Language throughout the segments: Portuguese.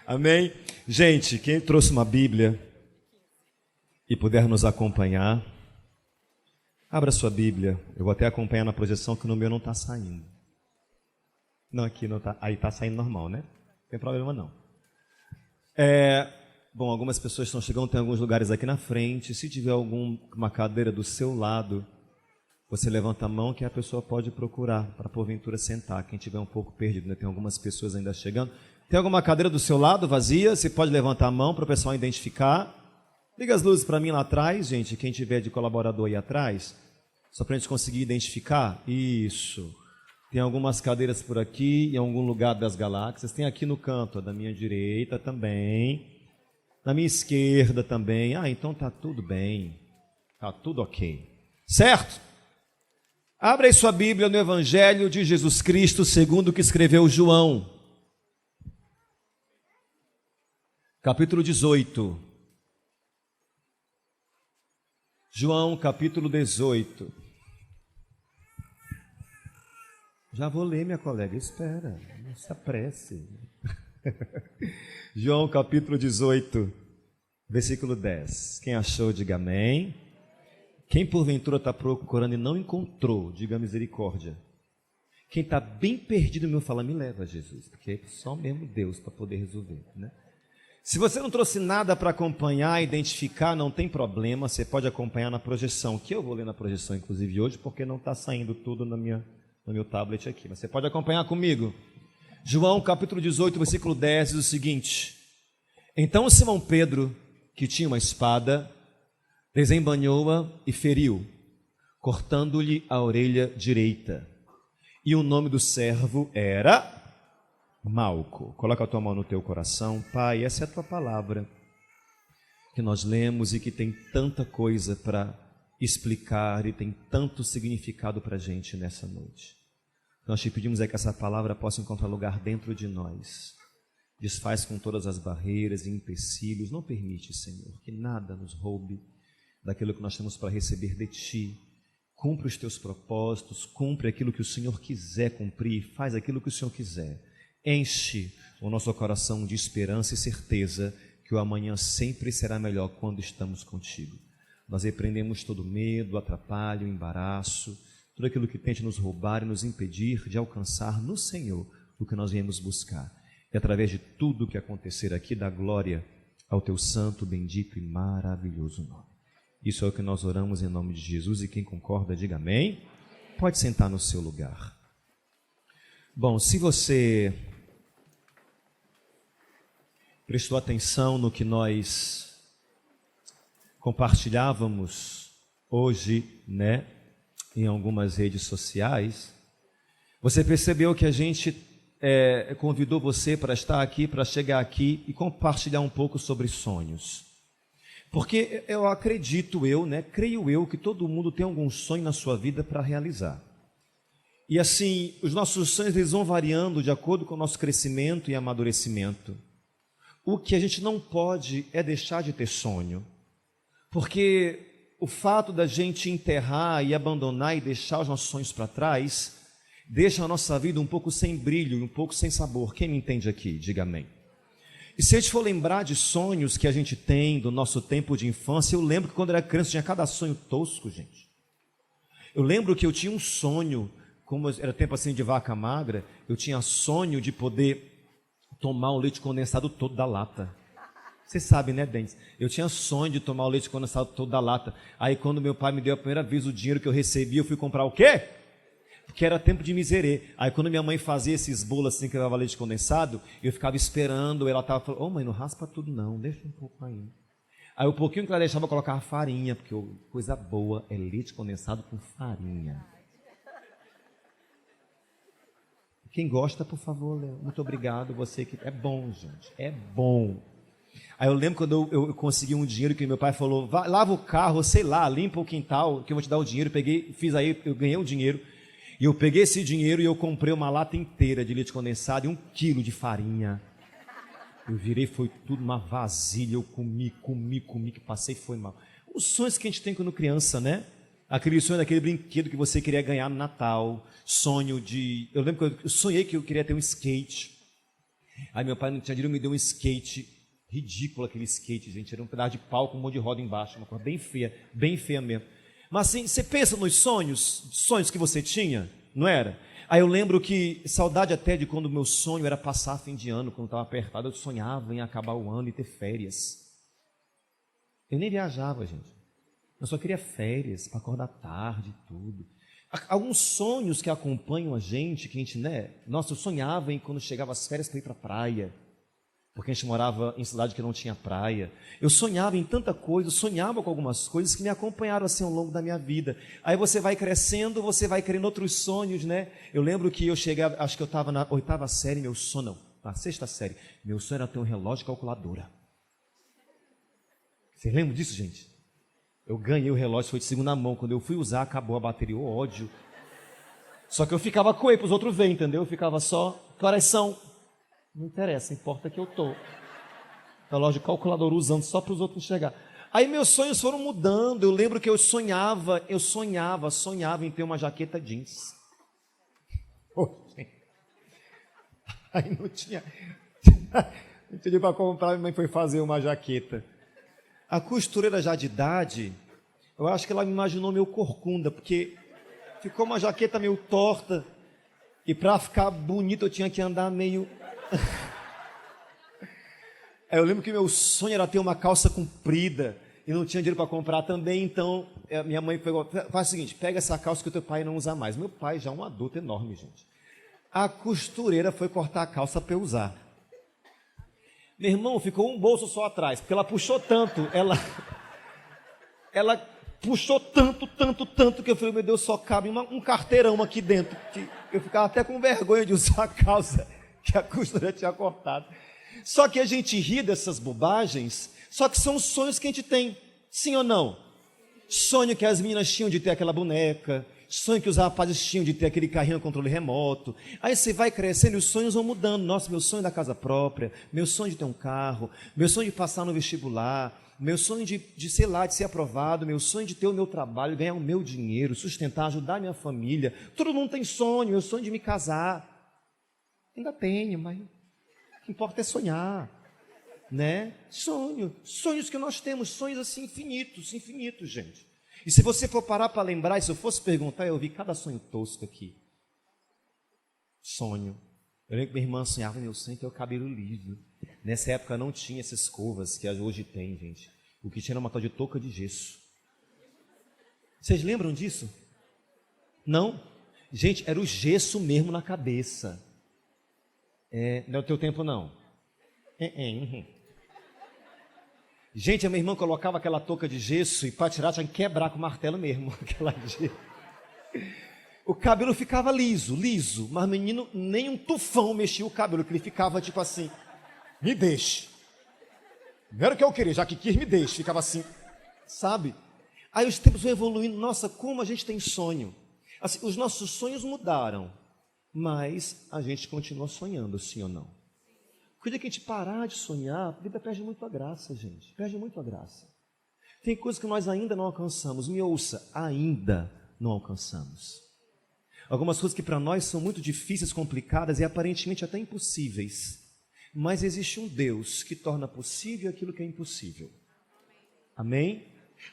Amém? Gente, quem trouxe uma Bíblia e puder nos acompanhar, abra sua Bíblia. Eu vou até acompanhar na projeção que no meu não está saindo. Não, aqui não está. Aí está saindo normal, né? Não tem problema não. Bom, algumas pessoas estão chegando, tem alguns lugares aqui na frente. Se tiver alguma cadeira do seu lado, você levanta a mão que a pessoa pode procurar para porventura sentar. Quem tiver um pouco perdido, né? Tem algumas pessoas ainda chegando. Tem alguma cadeira do seu lado vazia? Você pode levantar a mão para o pessoal identificar. Liga as luzes para mim lá atrás, gente. Quem tiver de colaborador aí atrás, só para a gente conseguir identificar. Isso. Tem algumas cadeiras por aqui, em algum lugar das galáxias. Tem aqui no canto, da minha direita também. Na minha esquerda também. Então tá tudo bem. Tá tudo ok. Certo? Abra aí sua Bíblia no Evangelho de Jesus Cristo, segundo o que escreveu João. Capítulo 18. João, capítulo 18. Já vou ler, minha colega. Espera, não se apresse. João, capítulo 18, versículo 10. Quem achou, diga amém. Quem porventura está procurando e não encontrou, diga misericórdia. Quem está bem perdido, meu, fala, me leva, Jesus, porque só mesmo Deus para poder resolver, né? Se você não trouxe nada para acompanhar, identificar, não tem problema, você pode acompanhar na projeção, que eu vou ler na projeção, inclusive, hoje, porque não está saindo tudo no meu tablet aqui, mas você pode acompanhar comigo. João, capítulo 18, versículo 10, diz o seguinte: Então Simão Pedro, que tinha uma espada, desembainhou-a e feriu, cortando-lhe a orelha direita. E o nome do servo era Malco. Coloca a tua mão no teu coração. Pai, essa é a tua palavra que nós lemos e que tem tanta coisa para explicar e tem tanto significado para a gente nessa noite. Nós te pedimos que essa palavra possa encontrar lugar dentro de nós. Desfaz com todas as barreiras e empecilhos. Não permite, Senhor, que nada nos roube daquilo que nós temos para receber de Ti. Cumpre os Teus propósitos, cumpre aquilo que o Senhor quiser cumprir, faz aquilo que o Senhor quiser. Enche o nosso coração de esperança e certeza que o amanhã sempre será melhor quando estamos contigo. Nós repreendemos todo medo, atrapalho, embaraço, tudo aquilo que tente nos roubar e nos impedir de alcançar no Senhor o que nós viemos buscar. E através de tudo o que acontecer aqui, dá glória ao Teu santo, bendito e maravilhoso nome. Isso é o que nós oramos em nome de Jesus, e quem concorda, diga amém. Pode sentar no seu lugar. Bom, se você prestou atenção no que nós compartilhávamos hoje, né, em algumas redes sociais, você percebeu que a gente convidou você para estar aqui, para chegar aqui e compartilhar um pouco sobre sonhos. Porque eu acredito, creio eu, que todo mundo tem algum sonho na sua vida para realizar. E assim, os nossos sonhos eles vão variando de acordo com o nosso crescimento e amadurecimento. O que a gente não pode é deixar de ter sonho. Porque o fato da gente enterrar e abandonar e deixar os nossos sonhos para trás, deixa a nossa vida um pouco sem brilho, um pouco sem sabor. Quem me entende aqui? Diga amém. E se a gente for lembrar de sonhos que a gente tem do nosso tempo de infância, eu lembro que quando eu era criança tinha cada sonho tosco, gente. Eu lembro que eu tinha um sonho, como era tempo assim de vaca magra, eu tinha sonho de poder tomar o leite condensado todo da lata. Você sabe, né, Dentes? Eu tinha sonho de tomar o leite condensado todo da lata. Aí quando meu pai me deu a primeira vez o dinheiro que eu recebi, eu fui comprar o quê? Porque era tempo de miserê. Aí quando minha mãe fazia esses bolos assim que levava leite condensado, eu ficava esperando, ela estava falando, mãe, não raspa tudo não, deixa um pouco aí. Aí o pouquinho que ela deixava eu colocava farinha, porque coisa boa é leite condensado com farinha. Quem gosta, por favor, Léo, muito obrigado, você que... É bom, gente, é bom. Aí eu lembro quando eu consegui um dinheiro que meu pai falou, lava o carro, sei lá, limpa o quintal, que eu vou te dar o dinheiro, fiz aí, eu ganhei o dinheiro. E eu peguei esse dinheiro e eu comprei uma lata inteira de leite condensado e 1 quilo de farinha. Eu virei, foi tudo uma vasilha, eu comi, que passei, foi mal. Os sonhos que a gente tem quando criança, né? Aquele sonho daquele brinquedo que você queria ganhar no Natal. Sonho de... Eu lembro que eu sonhei que eu queria ter um skate. Aí meu pai não tinha dinheiro, me deu um skate, ridículo aquele skate, gente, era um pedaço de pau com um monte de roda embaixo, uma coisa bem feia mesmo. Mas assim, você pensa nos sonhos que você tinha, não era? Aí eu lembro que, saudade até de quando o meu sonho era passar fim de ano, quando estava apertado, eu sonhava em acabar o ano e ter férias. Eu nem viajava, gente. Eu só queria férias, para acordar tarde e tudo. Alguns sonhos que acompanham a gente, que a gente, né? Nossa, eu sonhava em quando chegava as férias para ir para a praia, porque a gente morava em cidade que não tinha praia. Eu sonhava em tanta coisa, eu sonhava com algumas coisas que me acompanharam assim ao longo da minha vida. Aí você vai crescendo, você vai querendo outros sonhos, né? Eu lembro que eu cheguei, acho que eu estava na 8ª série, meu sonho, não, na 6ª série, meu sonho era ter um relógio calculadora. Vocês lembram disso, gente? Eu ganhei o relógio, foi de segunda mão. Quando eu fui usar, acabou a bateria, o ódio. Só que eu ficava com ele para os outros verem, entendeu? Eu ficava só, que horas são? Não interessa, importa que eu estou. Relógio calculador usando só para os outros enxergar. Aí meus sonhos foram mudando. Eu lembro que eu sonhava em ter uma jaqueta jeans. Aí não tinha dinheiro para comprar, minha mãe foi fazer uma jaqueta. A costureira já de idade, eu acho que ela me imaginou meio corcunda, porque ficou uma jaqueta meio torta, e para ficar bonito eu tinha que andar meio... Aí eu lembro que meu sonho era ter uma calça comprida, e não tinha dinheiro para comprar também, então minha mãe pegou, faz o seguinte, pega essa calça que o teu pai não usa mais. Meu pai já é um adulto enorme, gente. A costureira foi cortar a calça para eu usar. Meu irmão, ficou um bolso só atrás, porque ela puxou tanto, ela puxou tanto, que eu falei, meu Deus, só cabe um carteirão aqui dentro, que eu ficava até com vergonha de usar a calça que a costureira tinha cortado. Só que a gente ri dessas bobagens, só que são os sonhos que a gente tem, sim ou não? Sonho que as meninas tinham de ter aquela boneca, sonho que os rapazes tinham de ter aquele carrinho a controle remoto. Aí você vai crescendo e os sonhos vão mudando. Nossa, meu sonho da casa própria, meu sonho de ter um carro, meu sonho de passar no vestibular, meu sonho de sei lá, de ser aprovado, meu sonho de ter o meu trabalho, ganhar o meu dinheiro, sustentar, ajudar a minha família. Todo mundo tem sonho, meu sonho de me casar. Ainda tenho, mas o que importa é sonhar, né? Sonhos que nós temos, sonhos assim infinitos, gente. E se você for parar para lembrar, e se eu fosse perguntar, eu vi cada sonho tosco aqui. Sonho. Eu lembro que minha irmã sonhava, meu sonho é ter o cabelo liso. Nessa época não tinha essas escovas que hoje tem, gente. O que tinha era uma tal de touca de gesso. Vocês lembram disso? Não? Gente, era o gesso mesmo na cabeça. Não é o teu tempo, não. Gente, a minha irmã colocava aquela touca de gesso e para tirar tinha que quebrar com o martelo mesmo. O cabelo ficava liso, mas menino, nem um tufão mexia o cabelo, que ele ficava tipo assim, me deixe. Não era o que eu queria, já que quis, me deixe. Ficava assim, sabe? Aí os tempos vão evoluindo, nossa, como a gente tem sonho. Assim, os nossos sonhos mudaram, mas a gente continua sonhando, sim ou não? Quando a gente parar de sonhar, a vida perde muito a graça, gente. Perde muito a graça. Tem coisas que nós ainda não alcançamos. Me ouça, ainda não alcançamos. Algumas coisas que para nós são muito difíceis, complicadas e aparentemente até impossíveis. Mas existe um Deus que torna possível aquilo que é impossível. Amém?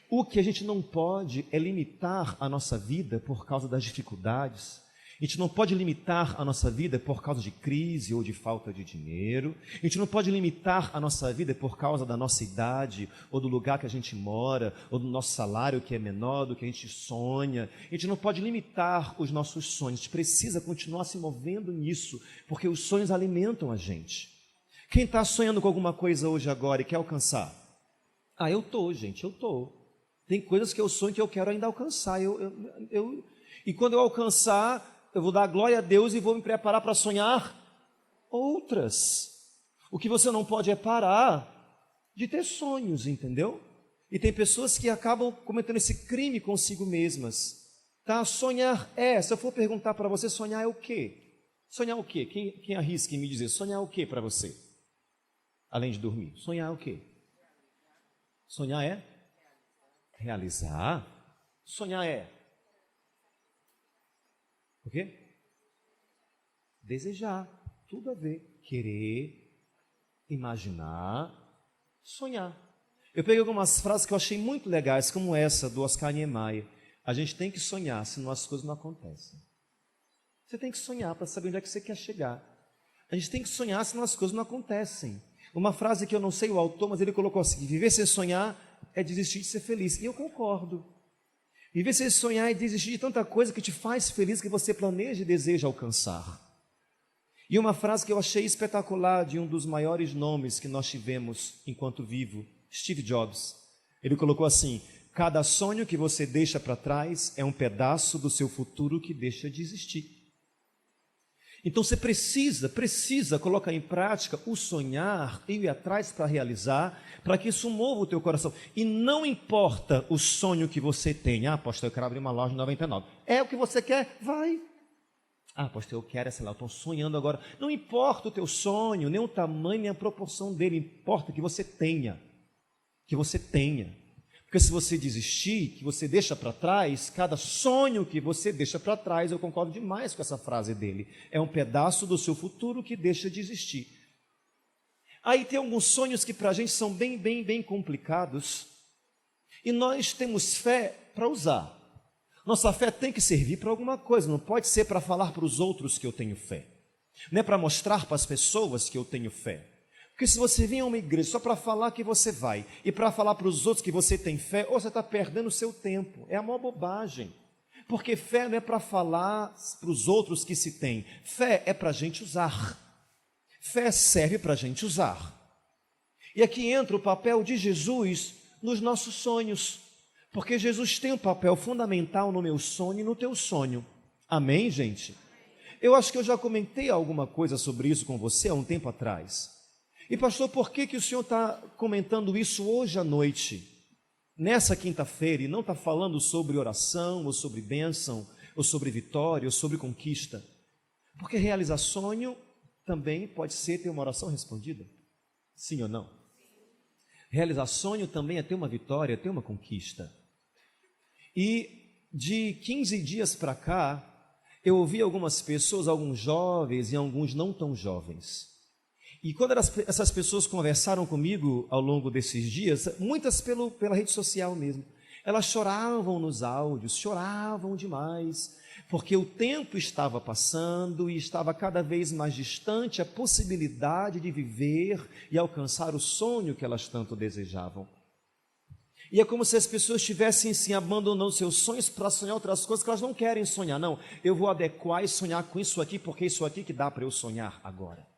O que a gente não pode é limitar a nossa vida por causa das dificuldades. A gente não pode limitar a nossa vida por causa de crise ou de falta de dinheiro. A gente não pode limitar a nossa vida por causa da nossa idade, ou do lugar que a gente mora, ou do nosso salário que é menor do que a gente sonha. A gente não pode limitar os nossos sonhos. A gente precisa continuar se movendo nisso, porque os sonhos alimentam a gente. Quem está sonhando com alguma coisa hoje agora e quer alcançar? Eu estou, gente, eu estou. Tem coisas que eu sonho que eu quero ainda alcançar. E quando eu alcançar, eu vou dar glória a Deus e vou me preparar para sonhar outras. O que você não pode é parar de ter sonhos, entendeu? E tem pessoas que acabam cometendo esse crime consigo mesmas. Tá? Sonhar se eu for perguntar para você, sonhar é o quê? Sonhar o quê? Quem arrisca em me dizer, sonhar o quê para você? Além de dormir. Sonhar é o quê? Sonhar é? Realizar. Sonhar é? O quê? Desejar. Tudo a ver. querer, imaginar, sonhar. Eu peguei algumas frases que eu achei muito legais, como essa do Oscar Niemeyer. A gente tem que sonhar, senão as coisas não acontecem. Você tem que sonhar para saber onde é que você quer chegar. A gente tem que sonhar, senão as coisas não acontecem. Uma frase que eu não sei o autor, mas ele colocou assim: viver sem sonhar é desistir de ser feliz. E eu concordo. Viver sem sonhar é desistir de tanta coisa que te faz feliz, que você planeja e deseja alcançar. E uma frase que eu achei espetacular de um dos maiores nomes que nós tivemos enquanto vivo, Steve Jobs. Ele colocou assim: cada sonho que você deixa para trás é um pedaço do seu futuro que deixa de existir. Então você precisa colocar em prática o sonhar e ir atrás para realizar, para que isso mova o teu coração. E não importa o sonho que você tem. Ah, pastor, eu quero abrir uma loja em 99. É o que você quer? Vai. Ah, pastor, eu quero, sei lá, eu estou sonhando agora. Não importa o teu sonho, nem o tamanho, nem a proporção dele. Importa que você tenha. Que você tenha. Porque se você desistir, que você deixa para trás, cada sonho que você deixa para trás, eu concordo demais com essa frase dele, é um pedaço do seu futuro que deixa de existir. Aí tem alguns sonhos que para a gente são bem complicados, e nós temos fé para usar. Nossa fé tem que servir para alguma coisa, não pode ser para falar para os outros que eu tenho fé, não é para mostrar para as pessoas que eu tenho fé. Porque se você vir a uma igreja só para falar que você vai e para falar para os outros que você tem fé, ou você está perdendo o seu tempo. É a maior bobagem. Porque fé não é para falar para os outros que se tem. Fé é para a gente usar. Fé serve para a gente usar. E aqui entra o papel de Jesus nos nossos sonhos. Porque Jesus tem um papel fundamental no meu sonho e no teu sonho. Amém, gente? Eu acho que eu já comentei alguma coisa sobre isso com você há um tempo atrás. E pastor, por que o senhor está comentando isso hoje à noite, nessa quinta-feira, e não está falando sobre oração, ou sobre bênção, ou sobre vitória, ou sobre conquista? Porque realizar sonho também pode ser ter uma oração respondida, sim ou não? Realizar sonho também é ter uma vitória, ter uma conquista. E de 15 dias para cá, eu ouvi algumas pessoas, alguns jovens e alguns não tão jovens. E quando essas pessoas conversaram comigo ao longo desses dias, muitas pela rede social mesmo, elas choravam nos áudios, choravam demais, porque o tempo estava passando e estava cada vez mais distante a possibilidade de viver e alcançar o sonho que elas tanto desejavam. E é como se as pessoas estivessem assim, abandonando seus sonhos para sonhar outras coisas que elas não querem sonhar. Não, eu vou adequar e sonhar com isso aqui, porque é isso aqui que dá para eu sonhar agora.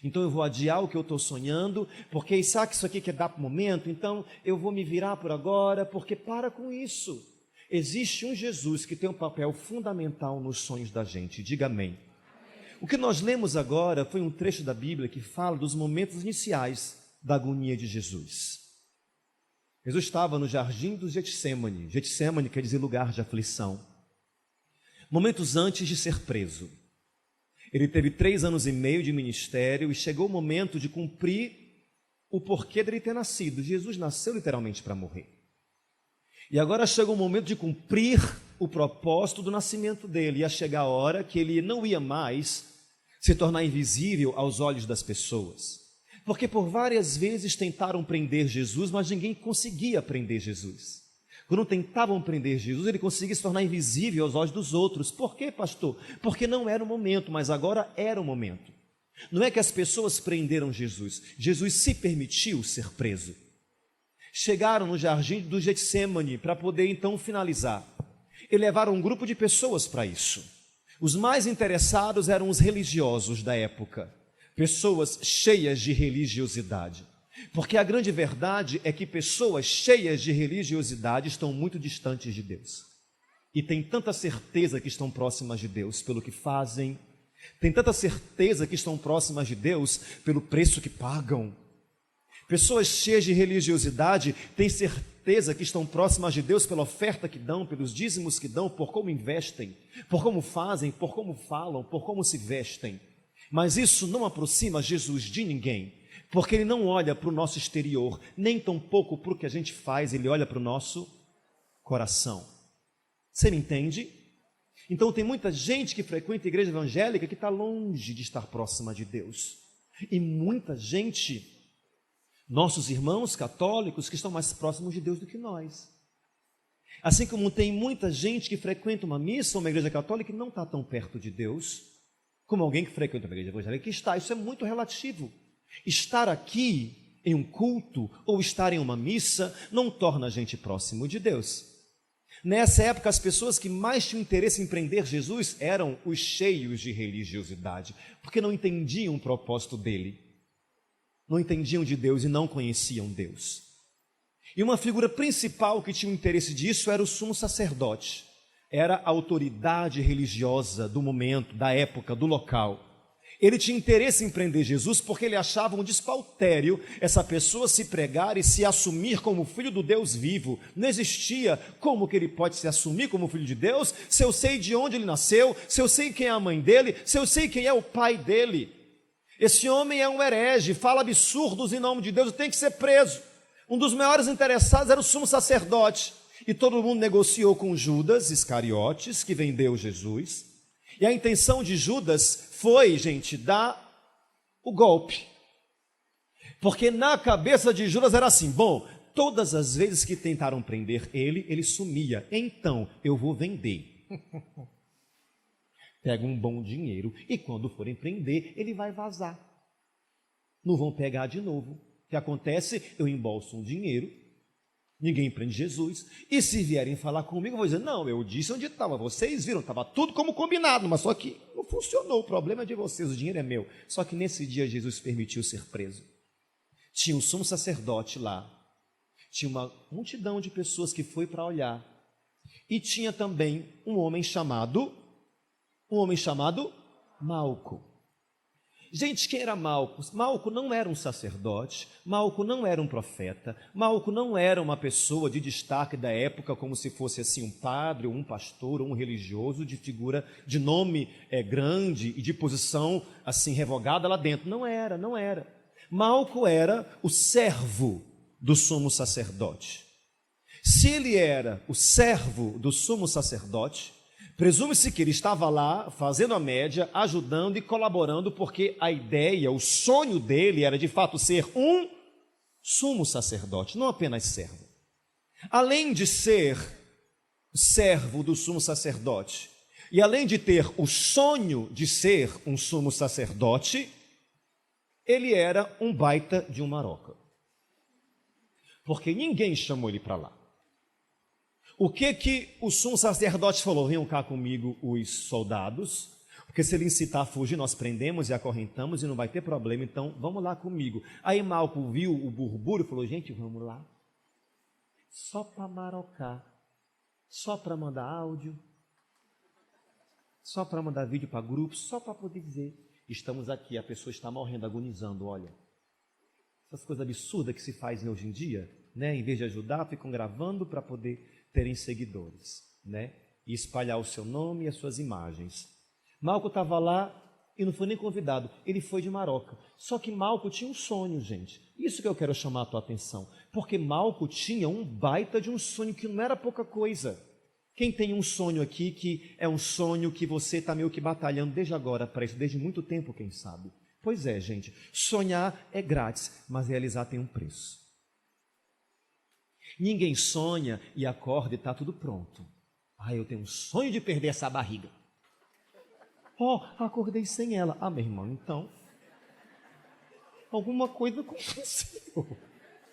Então eu vou adiar o que eu estou sonhando, porque sabe que isso aqui que dá para o momento, então eu vou me virar por agora, porque para com isso. Existe um Jesus que tem um papel fundamental nos sonhos da gente, diga amém. O que nós lemos agora foi um trecho da Bíblia que fala dos momentos iniciais da agonia de Jesus. Jesus estava no jardim do Getsemane, Getsemane quer dizer lugar de aflição, momentos antes de ser preso. Ele teve 3 anos e meio de ministério e chegou o momento de cumprir o porquê dele ter nascido. Jesus nasceu literalmente para morrer. E agora chegou o momento de cumprir o propósito do nascimento dele. Ia chegar a hora que ele não ia mais se tornar invisível aos olhos das pessoas. Porque por várias vezes tentaram prender Jesus, mas ninguém conseguia prender Jesus. Quando tentavam prender Jesus, ele conseguia se tornar invisível aos olhos dos outros. Por quê, pastor? Porque não era o momento, mas agora era o momento. Não é que as pessoas prenderam Jesus, Jesus se permitiu ser preso. Chegaram no jardim do Getsemane para poder então finalizar. E levaram um grupo de pessoas para isso. Os mais interessados eram os religiosos da época, pessoas cheias de religiosidade. Porque a grande verdade é que pessoas cheias de religiosidade estão muito distantes de Deus. E têm tanta certeza que estão próximas de Deus pelo que fazem, têm tanta certeza que estão próximas de Deus pelo preço que pagam. Pessoas cheias de religiosidade têm certeza que estão próximas de Deus pela oferta que dão, pelos dízimos que dão, por como investem, por como fazem, por como falam, por como se vestem. Mas isso não aproxima Jesus de ninguém. Porque ele não olha para o nosso exterior, nem tampouco para o que a gente faz, ele olha para o nosso coração. Você me entende? Então tem muita gente que frequenta a igreja evangélica que está longe de estar próxima de Deus. E muita gente, nossos irmãos católicos, que estão mais próximos de Deus do que nós. Assim como tem muita gente que frequenta uma missa ou uma igreja católica e não está tão perto de Deus, como alguém que frequenta uma igreja evangélica que está. Isso é muito relativo. Estar aqui em um culto ou estar em uma missa não torna a gente próximo de Deus. Nessa época, as pessoas que mais tinham interesse em prender Jesus eram os cheios de religiosidade, porque não entendiam o propósito dele, não entendiam de Deus e não conheciam Deus. E uma figura principal que tinha o interesse disso era o sumo sacerdote, era a autoridade religiosa do momento, da época, do local. Ele tinha interesse em prender Jesus porque ele achava um despautério essa pessoa se pregar e se assumir como filho do Deus vivo. Não existia como que ele pode se assumir como filho de Deus se eu sei de onde ele nasceu, se eu sei quem é a mãe dele, se eu sei quem é o pai dele. Esse homem é um herege, fala absurdos em nome de Deus, tem que ser preso. Um dos maiores interessados era o sumo sacerdote. E todo mundo negociou com Judas Iscariotes, que vendeu Jesus. E a intenção de Judas foi, gente, dar o golpe. Porque na cabeça de Judas era assim, bom, todas as vezes que tentaram prender ele, ele sumia. Então, eu vou vender. Pega um bom dinheiro e quando forem prender, ele vai vazar. Não vão pegar de novo. O que acontece? Eu embolso um dinheiro, ninguém prende Jesus, e se vierem falar comigo, eu vou dizer, não, eu disse onde estava, vocês viram, estava tudo como combinado, mas só que não funcionou, o problema é de vocês, o dinheiro é meu. Só que nesse dia Jesus permitiu ser preso. Tinha um sumo sacerdote lá, tinha uma multidão de pessoas que foi para olhar, e tinha também um homem chamado Malco. Gente, quem era Malco? Malco não era um sacerdote, Malco não era um profeta, Malco não era uma pessoa de destaque da época, como se fosse assim um padre, ou um pastor, ou um religioso de figura, de nome grande e de posição assim revogada lá dentro. Não era. Malco era o servo do sumo sacerdote. Se ele era o servo do sumo sacerdote, presume-se que ele estava lá fazendo a média, ajudando e colaborando, porque a ideia, o sonho dele era de fato ser um sumo sacerdote, não apenas servo. Além de ser servo do sumo sacerdote, e além de ter o sonho de ser um sumo sacerdote, ele era um baita de um maroca. Porque ninguém chamou ele para lá. O que o sumo sacerdote falou? Venham cá comigo os soldados, porque se ele incitar a fugir, nós prendemos e acorrentamos e não vai ter problema, então vamos lá comigo. Aí Malco viu o burburinho e falou, gente, vamos lá. Só para marocar, só para mandar áudio, só para mandar vídeo para grupo, só para poder dizer, estamos aqui, a pessoa está morrendo, agonizando, olha. Essas coisas absurdas que se fazem hoje em dia, né? Em vez de ajudar, ficam gravando para poder terem seguidores, né? E espalhar o seu nome e as suas imagens. Malco estava lá e não foi nem convidado, ele foi de maroca. Só que Malco tinha um sonho, gente. Isso que eu quero chamar a tua atenção, porque Malco tinha um baita de um sonho que não era pouca coisa. Quem tem um sonho aqui que é um sonho que você está meio que batalhando desde agora para isso, desde muito tempo, quem sabe? Pois é, gente, sonhar é grátis, mas realizar tem um preço. Ninguém sonha e acorda e está tudo pronto. Eu tenho um sonho de perder essa barriga. Acordei sem ela. Meu irmão, então, alguma coisa aconteceu.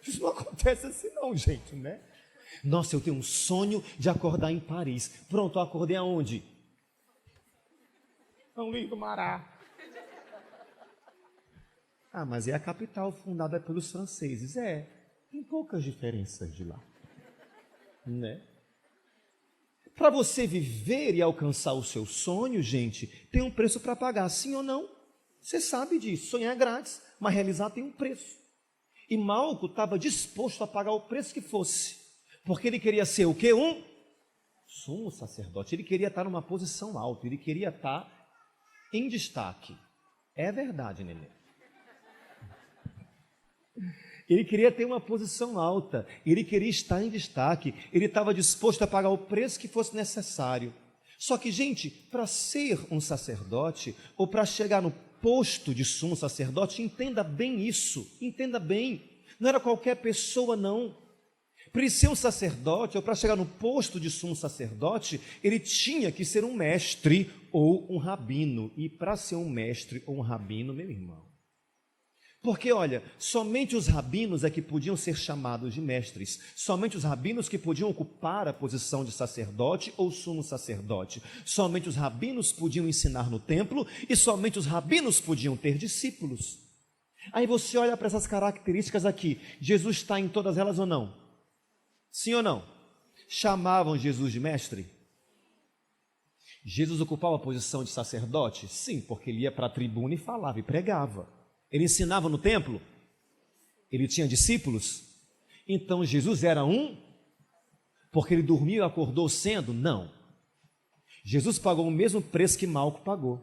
Isso não acontece assim não, gente, né? Nossa, eu tenho um sonho de acordar em Paris. Pronto, eu acordei aonde? São Luís do Mará. Mas é a capital fundada pelos franceses. Tem poucas diferenças de lá, né? Para você viver e alcançar o seu sonho, gente, tem um preço para pagar, sim ou não? Você sabe disso, sonhar é grátis, mas realizar tem um preço. E Malco estava disposto a pagar o preço que fosse, porque ele queria ser o quê? Um sumo sacerdote, ele queria estar numa posição alta, ele queria estar em destaque. É verdade, neném. Ele queria ter uma posição alta, ele queria estar em destaque, ele estava disposto a pagar o preço que fosse necessário. Só que, gente, para ser um sacerdote, ou para chegar no posto de sumo sacerdote, entenda bem isso, entenda bem, não era qualquer pessoa, não. Para ele ser um sacerdote, ou para chegar no posto de sumo sacerdote, ele tinha que ser um mestre ou um rabino. E para ser um mestre ou um rabino, meu irmão, porque, olha, somente os rabinos é que podiam ser chamados de mestres, somente os rabinos que podiam ocupar a posição de sacerdote ou sumo sacerdote, somente os rabinos podiam ensinar no templo e somente os rabinos podiam ter discípulos. Aí você olha para essas características aqui, Jesus está em todas elas ou não? Sim ou não? Chamavam Jesus de mestre? Jesus ocupava a posição de sacerdote? Sim, porque ele ia para a tribuna e falava e pregava. Ele ensinava no templo? Ele tinha discípulos? Então Jesus era um? Porque ele dormiu e acordou sendo? Não. Jesus pagou o mesmo preço que Malco pagou.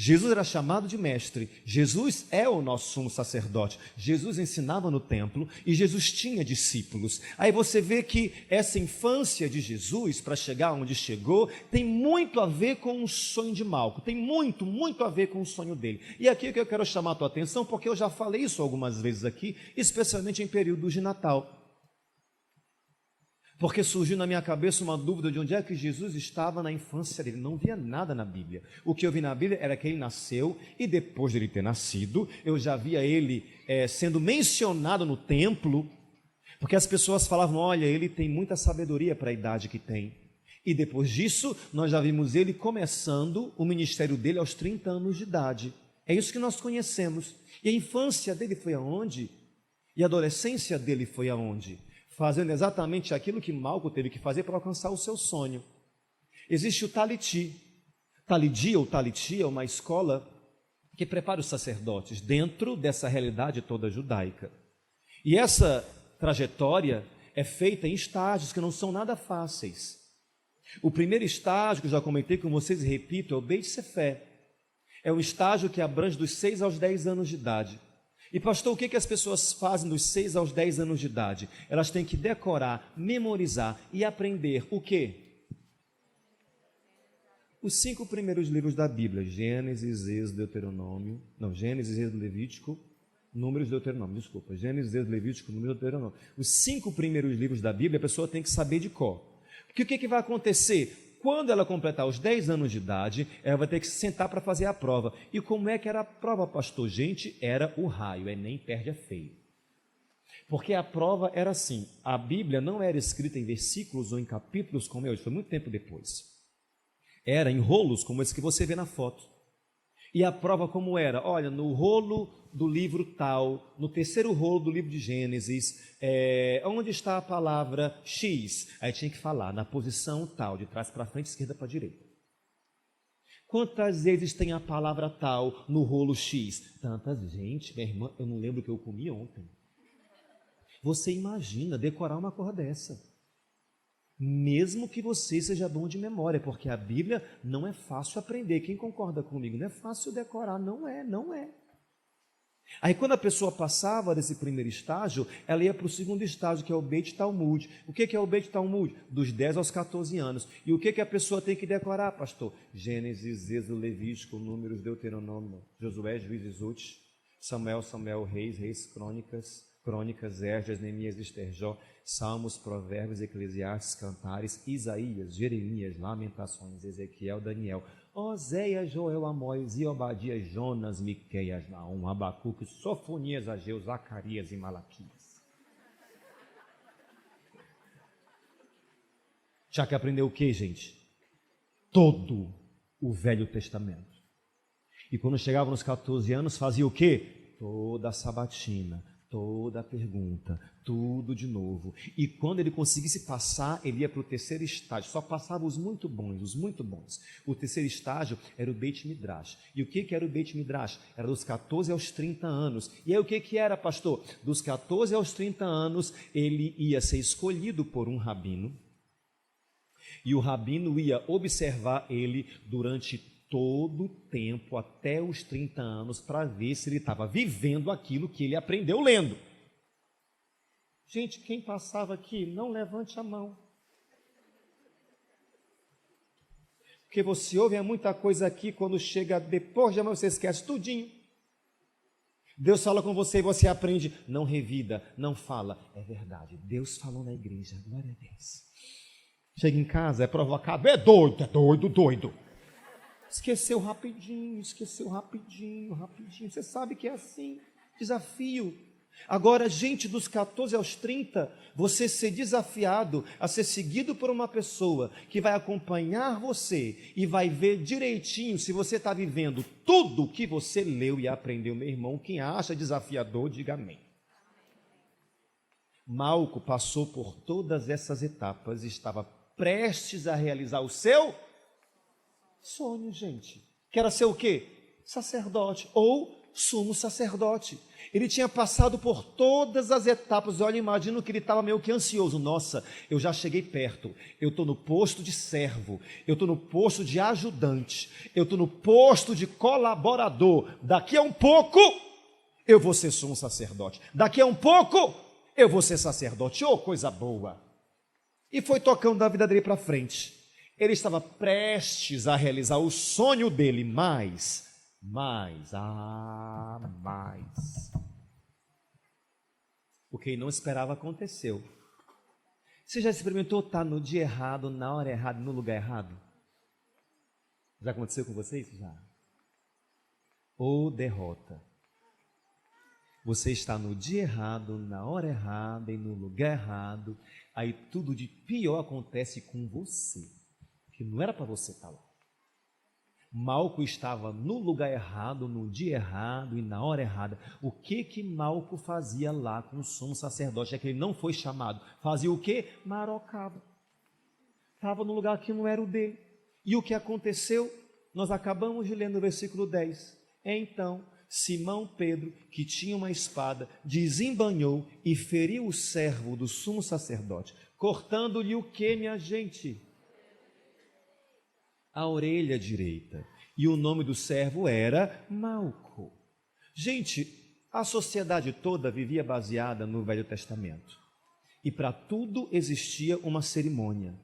Jesus era chamado de mestre, Jesus é o nosso sumo sacerdote, Jesus ensinava no templo e Jesus tinha discípulos. Aí você vê que essa infância de Jesus, para chegar onde chegou, tem muito a ver com o sonho de Malco, tem muito a ver com o sonho dele. E aqui é que eu quero chamar a tua atenção, porque eu já falei isso algumas vezes aqui, especialmente em períodos de Natal. Porque surgiu na minha cabeça uma dúvida de onde é que Jesus estava na infância dele. Não via nada na Bíblia. O que eu vi na Bíblia era que ele nasceu e depois de ele ter nascido, eu já via ele sendo mencionado no templo, porque as pessoas falavam, olha, ele tem muita sabedoria para a idade que tem. E depois disso, nós já vimos ele começando o ministério dele aos 30 anos de idade. É isso que nós conhecemos. E a infância dele foi aonde? E a adolescência dele foi aonde? Fazendo exatamente aquilo que Malco teve que fazer para alcançar o seu sonho. Existe o Taliti. Talidi ou Taliti é uma escola que prepara os sacerdotes dentro dessa realidade toda judaica. E essa trajetória é feita em estágios que não são nada fáceis. O primeiro estágio, que eu já comentei com vocês e repito, é o Beit Sefé. É um estágio que abrange dos 6 aos 10 anos de idade. E pastor, o que as pessoas fazem dos 6 aos 10 anos de idade? Elas têm que decorar, memorizar e aprender o quê? Os 5 primeiros livros da Bíblia, Gênesis, Êxodo, Deuteronômio, Gênesis, Êxodo, Levítico, Números, Deuteronômio, Gênesis, Êxodo, Levítico, Números, Deuteronômio. Os 5 primeiros livros da Bíblia a pessoa tem que saber de cor. Porque o que vai acontecer? Quando ela completar os 10 anos de idade, ela vai ter que se sentar para fazer a prova. E como é que era a prova, pastor? Gente, era o raio, nem perde é feio. Porque a prova era assim, a Bíblia não era escrita em versículos ou em capítulos como é hoje, foi muito tempo depois. Era em rolos como esse que você vê na foto. E a prova como era? Olha, no rolo do livro tal, no terceiro rolo do livro de Gênesis, onde está a palavra X? Aí tinha que falar na posição tal, de trás para frente, esquerda para direita. Quantas vezes tem a palavra tal no rolo X? Tantas, gente, minha irmã, eu não lembro o que eu comi ontem. Você imagina decorar uma cor dessa? Mesmo que você seja bom de memória, porque a Bíblia não é fácil aprender. Quem concorda comigo? Não é fácil decorar, não é. Aí quando a pessoa passava desse primeiro estágio, ela ia para o segundo estágio, que é o Beit Talmud. O que é o Beit Talmud? Dos 10 aos 14 anos. E o que a pessoa tem que decorar, pastor? Gênesis, Êxodo, Levítico, Números, Deuteronômio, Josué, Juízes, Ruth, Samuel, Reis, Crônicas, Esdras, Neemias, Esther, Jó, Salmos, Provérbios, Eclesiastes, Cantares, Isaías, Jeremias, Lamentações, Ezequiel, Daniel, Oséias, Joel, Amós, Obadias, Jonas, Miqueias, Naum, Abacuque, Sofonias, Ageu, Zacarias e Malaquias. Já que aprendeu o que, gente? Todo o Velho Testamento. E quando chegava nos 14 anos, fazia o quê? Toda a sabatina, toda a pergunta, tudo de novo. E quando ele conseguisse passar, ele ia para o terceiro estágio. Só passava os muito bons. O terceiro estágio era o Beit Midrash. E o que era o Beit Midrash? Era dos 14 aos 30 anos. E aí o que era, pastor? Dos 14 aos 30 anos, ele ia ser escolhido por um rabino. E o rabino ia observar ele durante todo o tempo, até os 30 anos, para ver se ele estava vivendo aquilo que ele aprendeu lendo. Gente, quem passava aqui, não levante a mão. Porque você ouve muita coisa aqui, quando chega depois de amanhã você esquece tudinho. Deus fala com você e você aprende, não revida, não fala. É verdade, Deus falou na igreja, glória a Deus. Chega em casa, é provocado, é doido. Esqueceu rapidinho. Você sabe que é assim, desafio. Agora, gente, dos 14 aos 30, você ser desafiado a ser seguido por uma pessoa que vai acompanhar você e vai ver direitinho se você está vivendo tudo o que você leu e aprendeu, meu irmão. Quem acha desafiador, diga amém. Malco passou por todas essas etapas e estava prestes a realizar o seu sonho, gente. Que era ser o quê? Sacerdote ou sumo sacerdote. Ele tinha passado por todas as etapas. Olha, imagino que ele estava meio que ansioso. Nossa, eu já cheguei perto. Eu estou no posto de servo. Eu estou no posto de ajudante. Eu estou no posto de colaborador. Daqui a um pouco, eu vou ser sumo sacerdote. Daqui a um pouco, eu vou ser sacerdote. Oh, coisa boa! E foi tocando a vida dele para frente. Ele estava prestes a realizar o sonho dele, mas... O que ele não esperava aconteceu. Você já experimentou estar no dia errado, na hora errada, no lugar errado? Já aconteceu com vocês? Já. Ou derrota. Você está no dia errado, na hora errada e no lugar errado, aí tudo de pior acontece com você, que não era para você estar lá. Malco estava no lugar errado, no dia errado e na hora errada. O que Malco fazia lá com o sumo sacerdote? É que ele não foi chamado. Fazia o quê? Marocava. Estava no lugar que não era o dele. E o que aconteceu? Nós acabamos de ler no versículo 10. Então, Simão Pedro, que tinha uma espada, desembanhou e feriu o servo do sumo sacerdote, cortando-lhe o que, minha gente? A orelha direita. E o nome do servo era Malco. Gente, a sociedade toda vivia baseada no Velho Testamento. E para tudo existia uma cerimônia.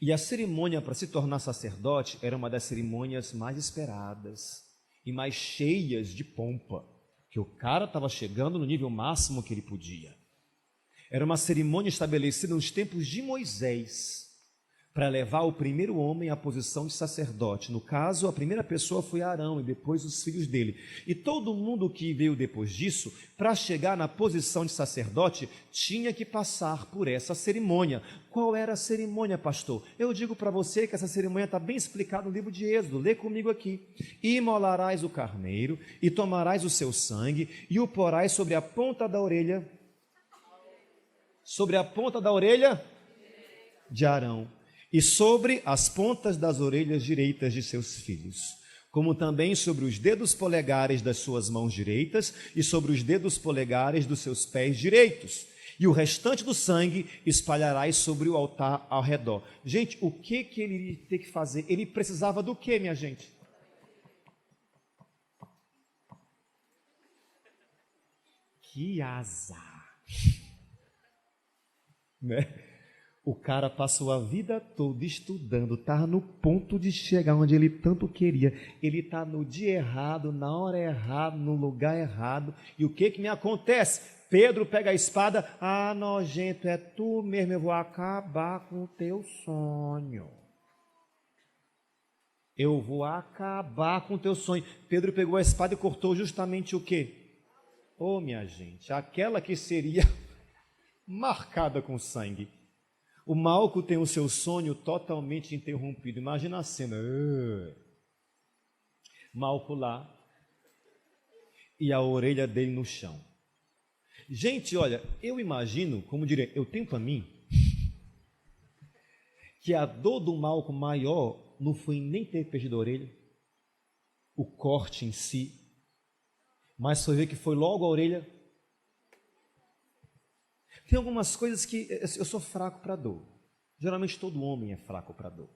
E a cerimônia para se tornar sacerdote era uma das cerimônias mais esperadas e mais cheias de pompa, que o cara estava chegando no nível máximo que ele podia. Era uma cerimônia estabelecida nos tempos de Moisés, para levar o primeiro homem à posição de sacerdote. No caso, a primeira pessoa foi Arão e depois os filhos dele. E todo mundo que veio depois disso, para chegar na posição de sacerdote, tinha que passar por essa cerimônia. Qual era a cerimônia, pastor? Eu digo para você que essa cerimônia está bem explicada no livro de Êxodo. Lê comigo aqui. Imolarás o carneiro e tomarás o seu sangue e o porás sobre a ponta da orelha. Sobre a ponta da orelha de Arão. E sobre as pontas das orelhas direitas de seus filhos, como também sobre os dedos polegares das suas mãos direitas e sobre os dedos polegares dos seus pés direitos. E o restante do sangue espalharás sobre o altar ao redor. Gente, o que ele iria ter que fazer? Ele precisava do que, minha gente? Que azar! Né? O cara passou a vida toda estudando, estava no ponto de chegar onde ele tanto queria. Ele está no dia errado, na hora errada, no lugar errado. E o que me acontece? Pedro pega a espada. Ah, nojento, é tu mesmo, eu vou acabar com o teu sonho. Eu vou acabar com o teu sonho. Pedro pegou a espada e cortou justamente o quê? Oh, minha gente, aquela que seria marcada com sangue. O Malco tem o seu sonho totalmente interrompido. Imagina a cena. Malco lá e a orelha dele no chão. Gente, olha, eu imagino, como diria, eu tenho para mim, que a dor do Malco maior não foi nem ter perdido a orelha, o corte em si, mas foi ver que foi logo a orelha. Tem algumas coisas que eu sou fraco para dor. Geralmente todo homem é fraco para dor.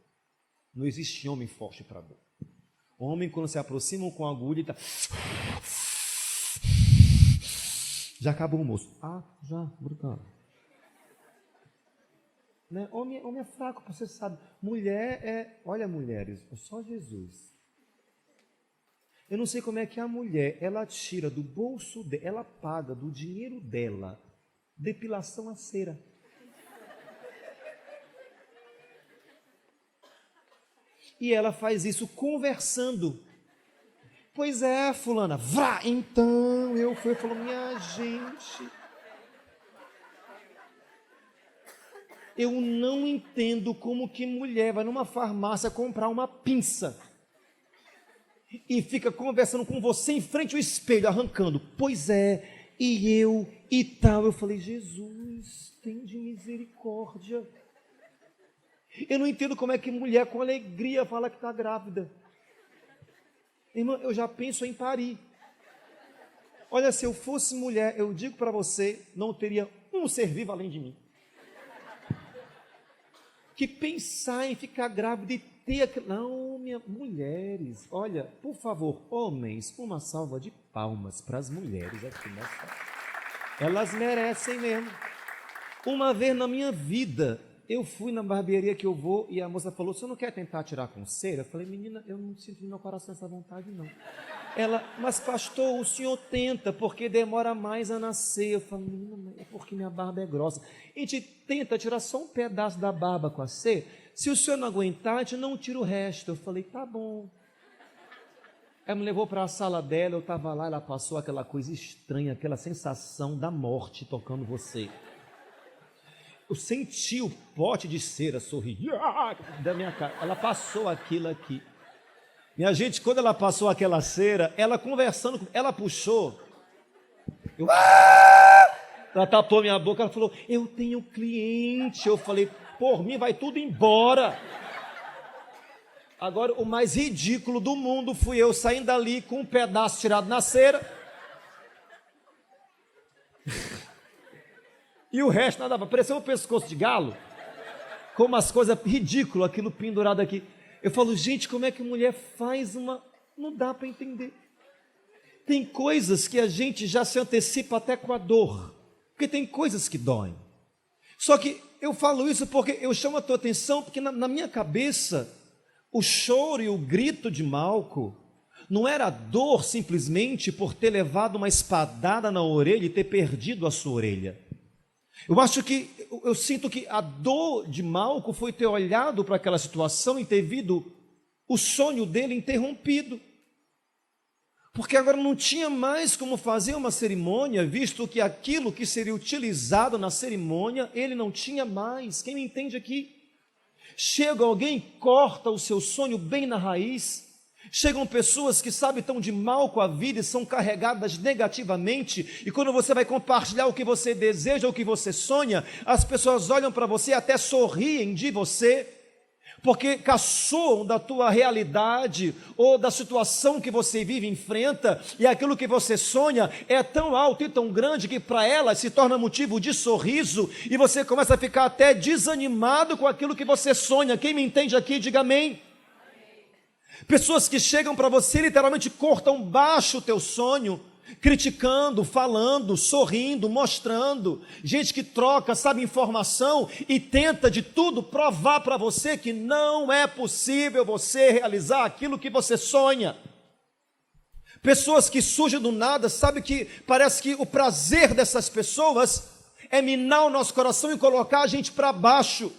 Não existe homem forte para dor. O homem, quando se aproximam com a agulha, está... Já acabou o moço. Ah, já, brutal. Né? Homem é fraco, você sabe. Mulher é... Olha, mulheres, só Jesus. Eu não sei como é que a mulher, ela tira do bolso dela, ela paga do dinheiro dela, depilação a cera. E ela faz isso conversando. Pois é, fulana, vrá, então eu fui e falou, minha gente, eu não entendo como que mulher vai numa farmácia comprar uma pinça e fica conversando com você em frente ao espelho, arrancando. Pois é, e eu e tal. Eu falei, Jesus, tem de misericórdia. Eu não entendo como é que mulher com alegria fala que está grávida. Irmã, eu já penso em parir. Olha, se eu fosse mulher, eu digo para você, não teria um ser vivo além de mim. Que pensar em ficar grávida e ter aquilo... Não, mulheres, olha, por favor, homens, uma salva de palmas para as mulheres aqui nessa... Elas merecem mesmo. Uma vez na minha vida, eu fui na barbearia que eu vou e a moça falou, você não quer tentar tirar com cera? Eu falei, menina, eu não sinto no meu coração essa vontade, não. Ela, mas pastor, o senhor tenta, porque demora mais a nascer. Eu falei, menina, é porque minha barba é grossa. A gente tenta tirar só um pedaço da barba com a cera. Se o senhor não aguentar, a gente não tira o resto. Eu falei, tá bom. Ela me levou para a sala dela, eu estava lá, ela passou aquela coisa estranha, aquela sensação da morte tocando você. Eu senti o pote de cera sorrir da minha cara. Ela passou aquilo aqui. Minha gente, quando ela passou aquela cera, ela conversando, ela puxou. Ela tapou minha boca, ela falou, eu tenho cliente. Eu falei, por mim vai tudo embora. Agora, o mais ridículo do mundo fui eu saindo dali com um pedaço tirado na cera. E o resto nada, parecia um pescoço de galo, com umas coisas ridículas, aquilo pendurado aqui. Eu falo, gente, como é que mulher faz uma... Não dá para entender. Tem coisas que a gente já se antecipa até com a dor, porque tem coisas que doem. Só que eu falo isso porque eu chamo a tua atenção, porque na minha cabeça, o choro e o grito de Malco não era dor simplesmente por ter levado uma espadada na orelha e ter perdido a sua orelha. Eu sinto que a dor de Malco foi ter olhado para aquela situação e ter visto o sonho dele interrompido. Porque agora não tinha mais como fazer uma cerimônia, visto que aquilo que seria utilizado na cerimônia, ele não tinha mais. Quem me entende aqui? Chega alguém, corta o seu sonho bem na raiz. Chegam pessoas que sabem tão de mal com a vida e são carregadas negativamente, e quando você vai compartilhar o que você deseja, o que você sonha, as pessoas olham para você e até sorriem de você, porque caçoam da tua realidade ou da situação que você vive e enfrenta, e aquilo que você sonha é tão alto e tão grande que para elas se torna motivo de sorriso, e você começa a ficar até desanimado com aquilo que você sonha. Quem me entende aqui, diga amém. Pessoas que chegam para você, literalmente cortam baixo o teu sonho, criticando, falando, sorrindo, mostrando. Gente que troca, sabe, informação e tenta de tudo provar para você que não é possível você realizar aquilo que você sonha. Pessoas que surgem do nada, sabe que parece que o prazer dessas pessoas é minar o nosso coração e colocar a gente para baixo.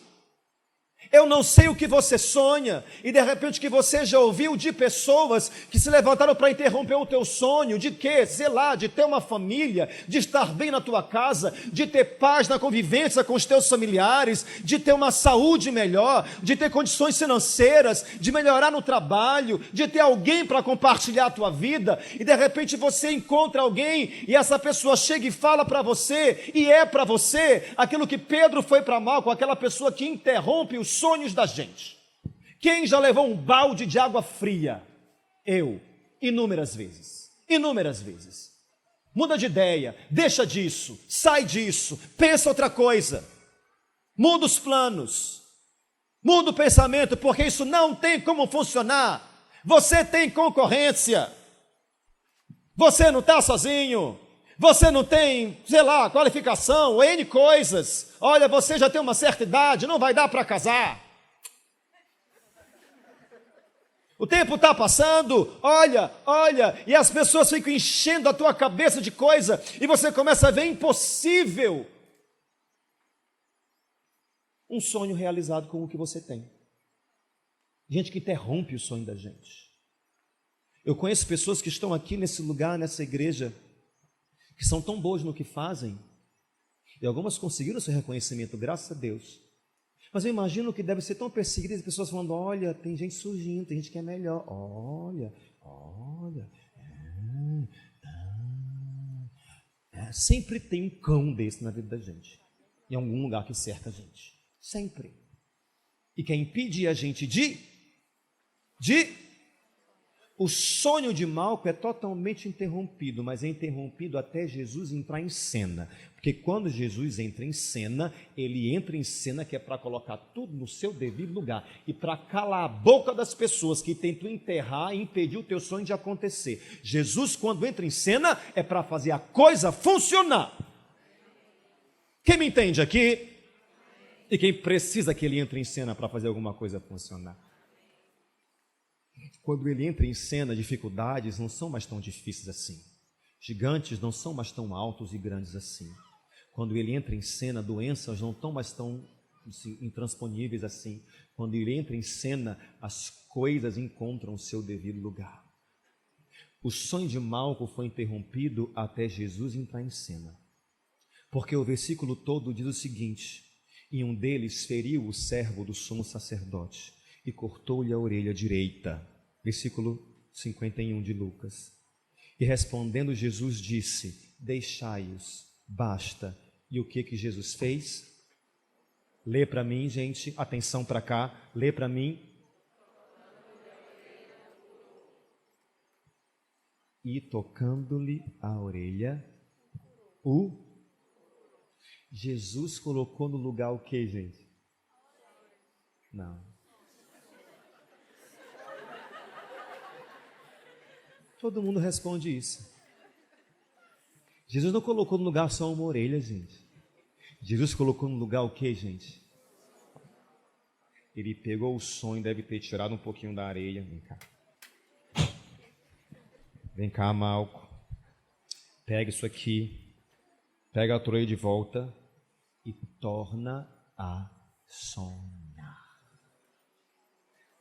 Eu não sei o que você sonha, e de repente que você já ouviu de pessoas que se levantaram para interromper o teu sonho, de quê? Sei lá, de ter uma família, de estar bem na tua casa, de ter paz na convivência com os teus familiares, de ter uma saúde melhor, de ter condições financeiras, de melhorar no trabalho, de ter alguém para compartilhar a tua vida, e de repente você encontra alguém, e essa pessoa chega e fala para você, e é para você, aquilo que Pedro foi para Malco, aquela pessoa que interrompe os sonhos da gente. Quem já levou um balde de água fria? Eu, inúmeras vezes. Muda de ideia, deixa disso, sai disso, pensa outra coisa, muda os planos, muda o pensamento, porque isso não tem como funcionar. Você tem concorrência, você não está sozinho, Você não tem, sei lá, qualificação, N coisas. Olha, você já tem uma certa idade, não vai dar para casar. O tempo está passando, olha, e as pessoas ficam enchendo a tua cabeça de coisa, e você começa a ver impossível um sonho realizado com o que você tem. Gente que interrompe o sonho da gente. Eu conheço pessoas que estão aqui nesse lugar, nessa igreja, que são tão boas no que fazem, e algumas conseguiram seu reconhecimento, graças a Deus. Mas eu imagino que deve ser tão perseguido, as pessoas falando, olha, tem gente surgindo, tem gente que é melhor, olha, sempre tem um cão desse na vida da gente, em algum lugar que cerca a gente, sempre. E quer impedir a gente o sonho de Malco é totalmente interrompido, mas é interrompido até Jesus entrar em cena. Porque quando Jesus entra em cena, ele entra em cena que é para colocar tudo no seu devido lugar e para calar a boca das pessoas que tentam enterrar e impedir o teu sonho de acontecer. Jesus, quando entra em cena, é para fazer a coisa funcionar. Quem me entende aqui? E quem precisa que ele entre em cena para fazer alguma coisa funcionar? Quando ele entra em cena, dificuldades não são mais tão difíceis assim. Gigantes não são mais tão altos e grandes assim. Quando ele entra em cena, doenças não estão mais tão intransponíveis assim. Quando ele entra em cena, as coisas encontram o seu devido lugar. O sonho de Malco foi interrompido até Jesus entrar em cena. Porque o versículo todo diz o seguinte: e um deles feriu o servo do sumo sacerdote e cortou-lhe a orelha direita. Versículo 51 de Lucas. E respondendo Jesus disse, deixai-os, basta. E o que Jesus fez? Lê para mim, gente, atenção para cá, lê para mim. E tocando-lhe a orelha, Jesus colocou no lugar o que, gente? Não. Todo mundo responde isso. Jesus não colocou no lugar só uma orelha, gente. Jesus colocou no lugar o que, gente? Ele pegou o sonho, deve ter tirado um pouquinho da areia. Vem cá. Vem cá, Malco. Pega isso aqui. Pega a troia de volta e torna a sonhar.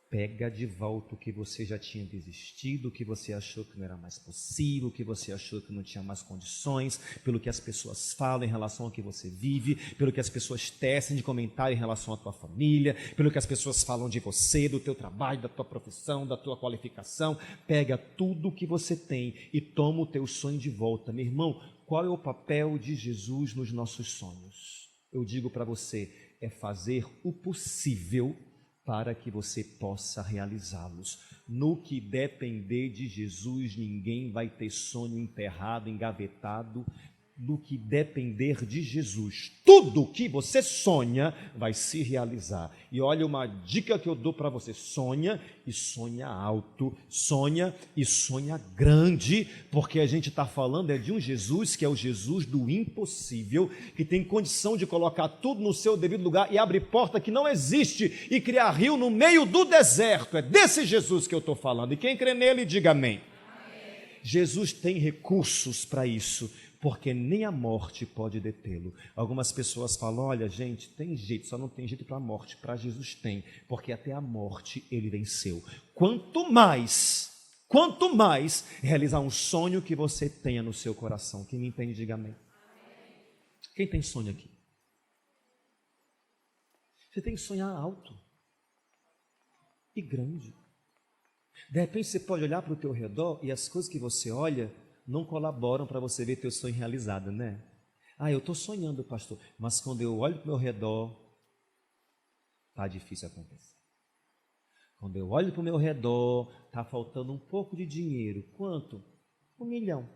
Pega de volta o que você já tinha desistido, o que você achou que não era mais possível, o que você achou que não tinha mais condições, pelo que as pessoas falam em relação ao que você vive, pelo que as pessoas tecem de comentário em relação à tua família, pelo que as pessoas falam de você, do teu trabalho, da tua profissão, da tua qualificação. Pega tudo o que você tem e toma o teu sonho de volta. Meu irmão, qual é o papel de Jesus nos nossos sonhos? Eu digo para você, é fazer o possível para que você possa realizá-los. No que depender de Jesus, ninguém vai ter sonho enterrado, engavetado. No que depender de Jesus, tudo que você sonha vai se realizar. E olha uma dica que eu dou para você: sonha e sonha alto, sonha e sonha grande, porque a gente está falando de um Jesus que é o Jesus do impossível, que tem condição de colocar tudo no seu devido lugar e abrir porta que não existe e criar rio no meio do deserto. É desse Jesus que eu estou falando, e quem crê nele, diga amém. Jesus tem recursos para isso, porque nem a morte pode detê-lo. Algumas pessoas falam, olha gente, tem jeito, só não tem jeito para a morte. Para Jesus tem, porque até a morte ele venceu. Quanto mais realizar um sonho que você tenha no seu coração. Quem me entende, diga amém. Quem tem sonho aqui? Você tem que sonhar alto e grande. De repente você pode olhar para o teu redor e as coisas que você olha não colaboram para você ver teu sonho realizado, né? Eu estou sonhando, pastor, mas quando eu olho para o meu redor, está difícil acontecer. Quando eu olho para o meu redor, está faltando um pouco de dinheiro. Quanto? 1 milhão.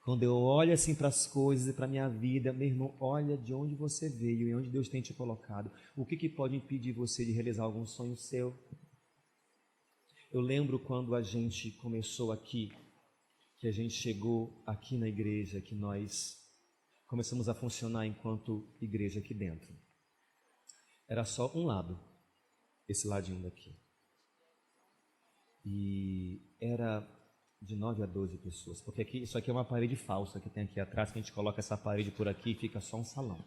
Quando eu olho assim para as coisas e para a minha vida, meu irmão, olha de onde você veio e onde Deus tem te colocado. O que pode impedir você de realizar algum sonho seu? Eu lembro quando a gente começou aqui que a gente chegou aqui na igreja, que nós começamos a funcionar enquanto igreja aqui dentro. Era só um lado, esse ladinho daqui. E era de 9 a 12 pessoas, porque aqui, isso aqui é uma parede falsa que tem aqui atrás, que a gente coloca essa parede por aqui e fica só um salão.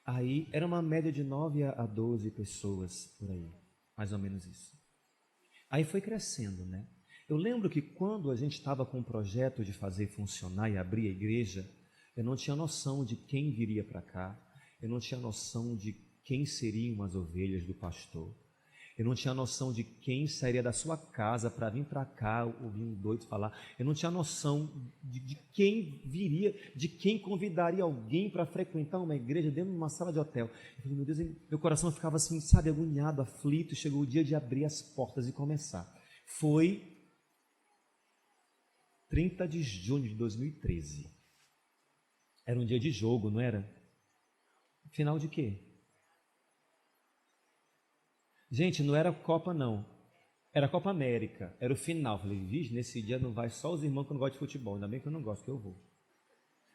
Aí era uma média de 9 a 12 pessoas por aí, mais ou menos isso. Aí foi crescendo, né? Eu lembro que quando a gente estava com o projeto de fazer funcionar e abrir a igreja, eu não tinha noção de quem viria para cá, eu não tinha noção de quem seriam as ovelhas do pastor, eu não tinha noção de quem sairia da sua casa para vir para cá ouvir um doido falar, eu não tinha noção de quem viria, de quem convidaria alguém para frequentar uma igreja dentro de uma sala de hotel. Eu falei, meu Deus, meu coração ficava assim, sabe, agoniado, aflito, e chegou o dia de abrir as portas e começar. Foi 30 de junho de 2013. Era um dia de jogo, não era? Final de quê? Gente, não era Copa, não. Era Copa América. Era o final. Falei, vixe, nesse dia não vai só os irmãos que não gostam de futebol. Ainda bem que eu não gosto, que eu vou.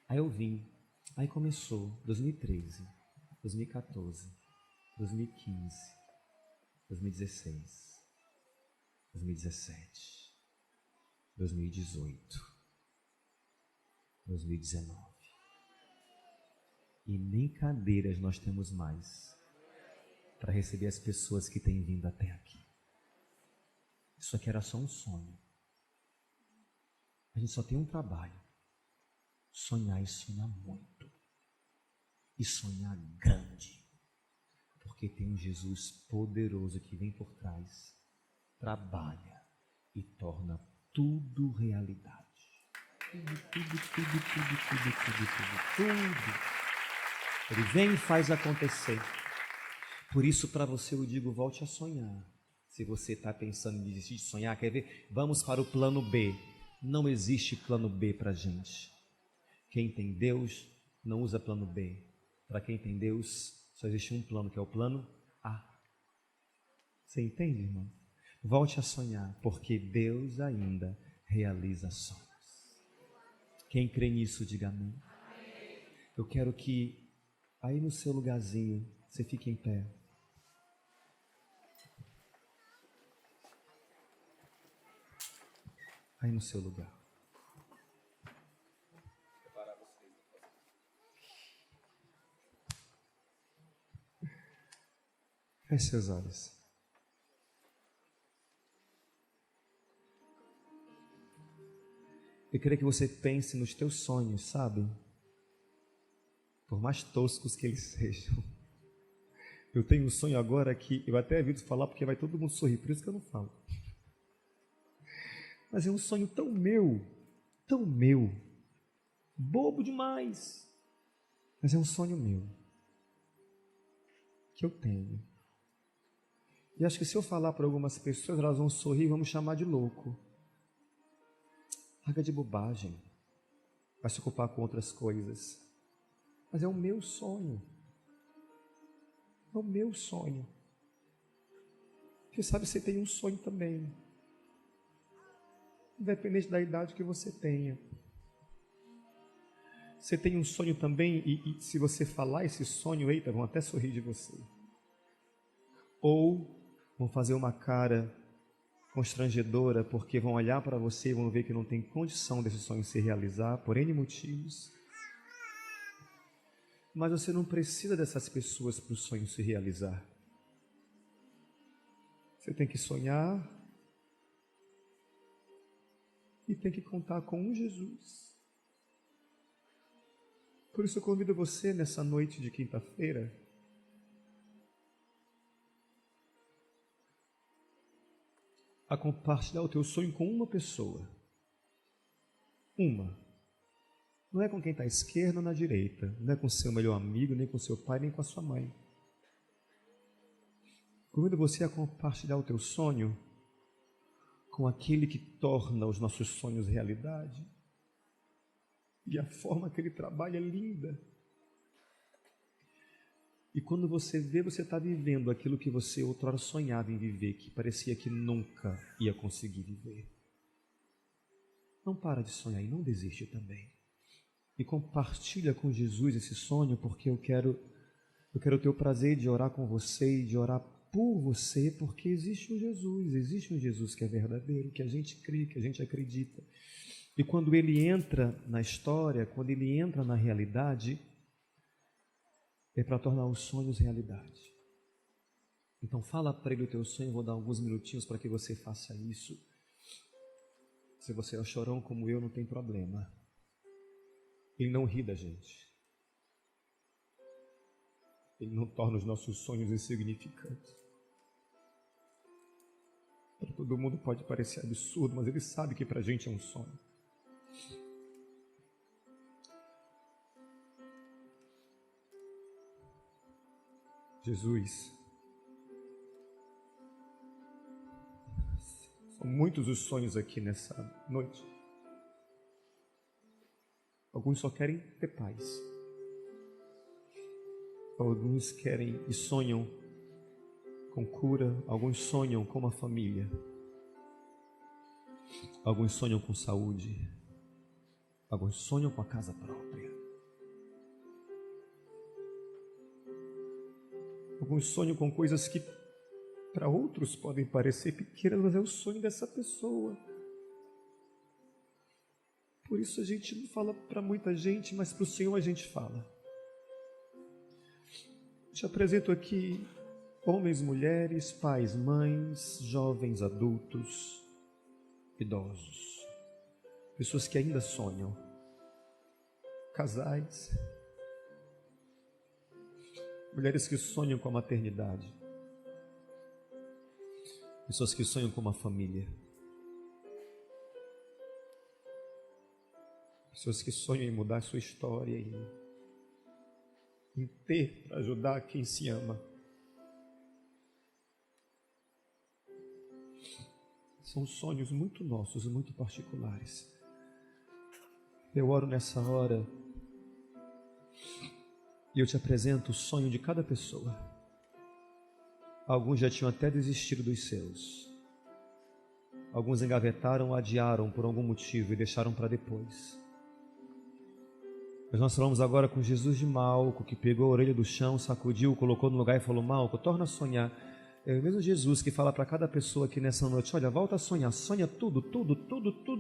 Aí eu vim. Aí começou 2013, 2014, 2015, 2016, 2017, 2018, 2019. E nem cadeiras nós temos mais para receber as pessoas que têm vindo até aqui. Isso aqui era só um sonho. A gente só tem um trabalho: sonhar e sonhar muito. E sonhar grande. Porque tem um Jesus poderoso que vem por trás, trabalha e torna tudo realidade. Tudo. Ele vem e faz acontecer. Por isso, para você, eu digo, volte a sonhar. Se você está pensando em desistir de sonhar, quer ver? Vamos para o plano B. Não existe plano B para a gente. Quem tem Deus não usa plano B. Para quem tem Deus, só existe um plano, que é o plano A. Você entende, irmão? Volte a sonhar, porque Deus ainda realiza sonhos. Quem crê nisso, diga amém. Eu quero que aí no seu lugarzinho você fique em pé. Aí no seu lugar. Feche seus olhos. Eu queria que você pense nos teus sonhos, sabe? Por mais toscos que eles sejam. Eu tenho um sonho agora que eu até evito falar porque vai todo mundo sorrir, por isso que eu não falo. Mas é um sonho tão meu, bobo demais. Mas é um sonho meu, que eu tenho. E acho que se eu falar para algumas pessoas, elas vão sorrir e vão me chamar de louco. Larga de bobagem. Vai se ocupar com outras coisas. Mas é o meu sonho. É o meu sonho. Quem sabe você tem um sonho também. Independente da idade que você tenha. Você tem um sonho também e se você falar esse sonho, eita, vão até sorrir de você. Ou vão fazer uma cara constrangedora porque vão olhar para você e vão ver que não tem condição desse sonho se realizar por N motivos. Mas você não precisa dessas pessoas para o sonho se realizar. Você tem que sonhar e tem que contar com um Jesus. Por isso eu convido você nessa noite de quinta-feira a compartilhar o teu sonho com uma pessoa. Uma. Não é com quem está à esquerda ou na direita. Não é com seu melhor amigo, nem com seu pai, nem com a sua mãe. Convido você a compartilhar o teu sonho com aquele que torna os nossos sonhos realidade. E a forma que ele trabalha é linda. E quando você vê, você está vivendo aquilo que você outrora sonhava em viver, que parecia que nunca ia conseguir viver. não para de sonhar e não desiste também. E compartilha com Jesus esse sonho, porque eu quero ter o prazer de orar com você e de orar por você, porque existe um Jesus que é verdadeiro, que a gente crê, que a gente acredita. E quando ele entra na história, quando ele entra na realidade, é para tornar os sonhos realidade. Então fala para ele o teu sonho, eu vou dar alguns minutinhos para que você faça isso. Se você é chorão como eu, não tem problema. Ele não ri da gente. Ele não torna os nossos sonhos insignificantes. Para todo mundo pode parecer absurdo, mas ele sabe que para a gente é um sonho. Jesus, são muitos os sonhos aqui nessa noite. Alguns só querem ter paz. Alguns querem e sonham com cura. Alguns sonham com uma família. Alguns sonham com saúde. Alguns sonham com a casa própria. Alguns sonham com coisas que para outros podem parecer pequenas, mas é o sonho dessa pessoa. Por isso a gente não fala para muita gente, mas para o Senhor a gente fala. Te apresento aqui homens, mulheres, pais, mães, jovens, adultos, idosos, pessoas que ainda sonham, casais, mulheres que sonham com a maternidade, pessoas que sonham com uma família, pessoas que sonham em mudar a sua história, em ter para ajudar quem se ama. São sonhos muito nossos, muito particulares. Eu oro nessa hora e eu te apresento o sonho de cada pessoa. Alguns já tinham até desistido dos seus. Alguns engavetaram, adiaram por algum motivo e deixaram para depois. Mas nós falamos agora com Jesus de Malco, que pegou a orelha do chão, sacudiu, colocou no lugar e falou: Malco, torna a sonhar. É o mesmo Jesus que fala para cada pessoa aqui nessa noite: olha, volta a sonhar, sonha tudo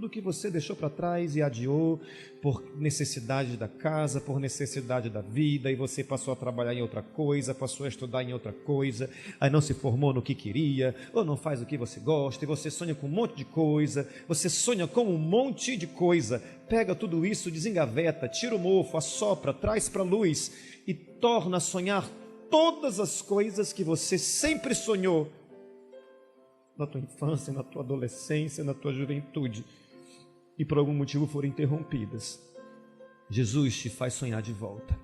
que você deixou para trás e adiou por necessidade da casa, por necessidade da vida, e você passou a trabalhar em outra coisa, passou a estudar em outra coisa, aí não se formou no que queria, ou não faz o que você gosta, e você sonha com um monte de coisa, você sonha com um monte de coisa. Pega tudo isso, desengaveta, tira o mofo, assopra, traz para a luz e torna a sonhar todas as coisas que você sempre sonhou na tua infância, na tua adolescência, na tua juventude e por algum motivo foram interrompidas. Jesus te faz sonhar de volta.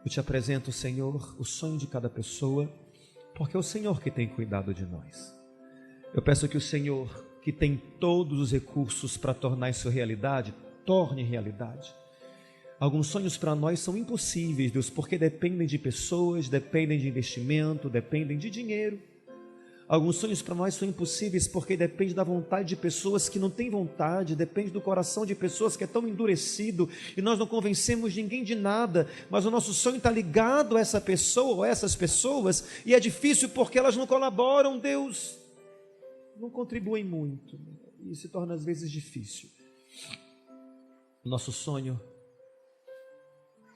Eu te apresento, Senhor, o sonho de cada pessoa, porque é o Senhor que tem cuidado de nós. Eu peço que o Senhor, que tem todos os recursos para tornar isso realidade, torne realidade. Alguns sonhos para nós são impossíveis, Deus, porque dependem de pessoas, dependem de investimento, dependem de dinheiro. Alguns sonhos para nós são impossíveis porque depende da vontade de pessoas que não têm vontade, depende do coração de pessoas que é tão endurecido e nós não convencemos ninguém de nada, mas o nosso sonho está ligado a essa pessoa ou a essas pessoas e é difícil porque elas não colaboram, Deus, não contribuem muito e se torna às vezes difícil. O nosso sonho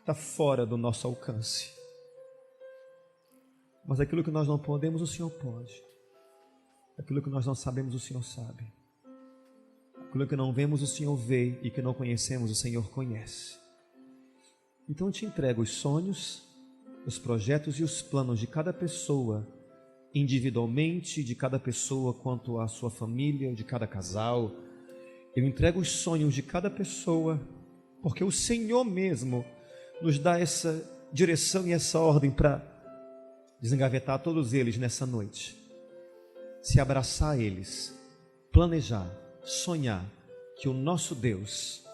está fora do nosso alcance, mas aquilo que nós não podemos, o Senhor pode. Aquilo que nós não sabemos, o Senhor sabe. Aquilo que não vemos, o Senhor vê, e que não conhecemos, o Senhor conhece. Então eu te entrego os sonhos, os projetos e os planos de cada pessoa, individualmente, de cada pessoa quanto à sua família, de cada casal. Eu entrego os sonhos de cada pessoa, porque o Senhor mesmo nos dá essa direção e essa ordem para desengavetar todos eles nessa noite, se abraçar a eles, planejar, sonhar que o nosso Deus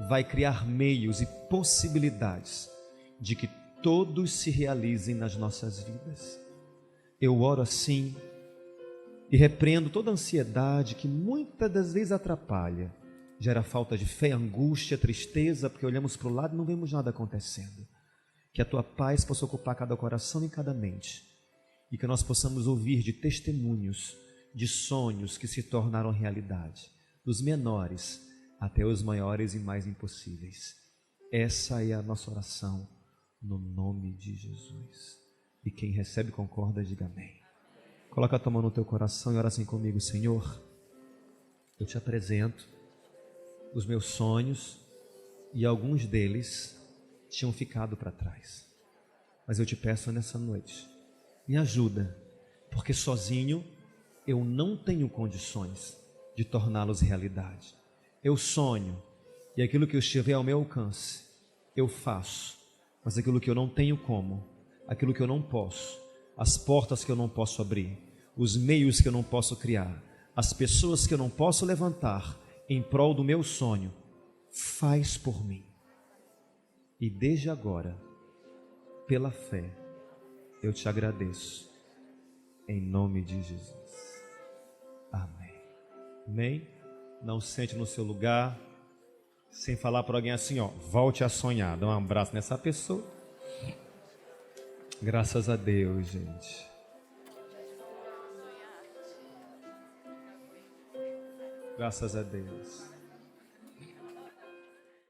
vai criar meios e possibilidades de que todos se realizem nas nossas vidas. Eu oro assim e repreendo toda a ansiedade que muitas das vezes atrapalha gera falta de fé, angústia, tristeza, porque olhamos para o lado e não vemos nada acontecendo. Que a tua paz possa ocupar cada coração e cada mente, e que nós possamos ouvir de testemunhos, de sonhos que se tornaram realidade, dos menores até os maiores e mais impossíveis. Essa é a nossa oração, no nome de Jesus. E quem recebe concorda, diga amém. Coloca a tua mão no teu coração e ora assim comigo: Senhor, eu te apresento os meus sonhos, e alguns deles tinham ficado para trás. Mas eu te peço nessa noite, me ajuda, porque sozinho eu não tenho condições de torná-los realidade. Eu sonho, e aquilo que eu estiver ao meu alcance, eu faço, mas aquilo que eu não tenho como, aquilo que eu não posso, as portas que eu não posso abrir, os meios que eu não posso criar, as pessoas que eu não posso levantar em prol do meu sonho, faz por mim. E desde agora, pela fé, eu te agradeço, em nome de Jesus. Amém. Amém? Não sente no seu lugar, sem falar para alguém assim, ó, volte a sonhar. Dá um abraço nessa pessoa. Graças a Deus, gente. Graças a Deus.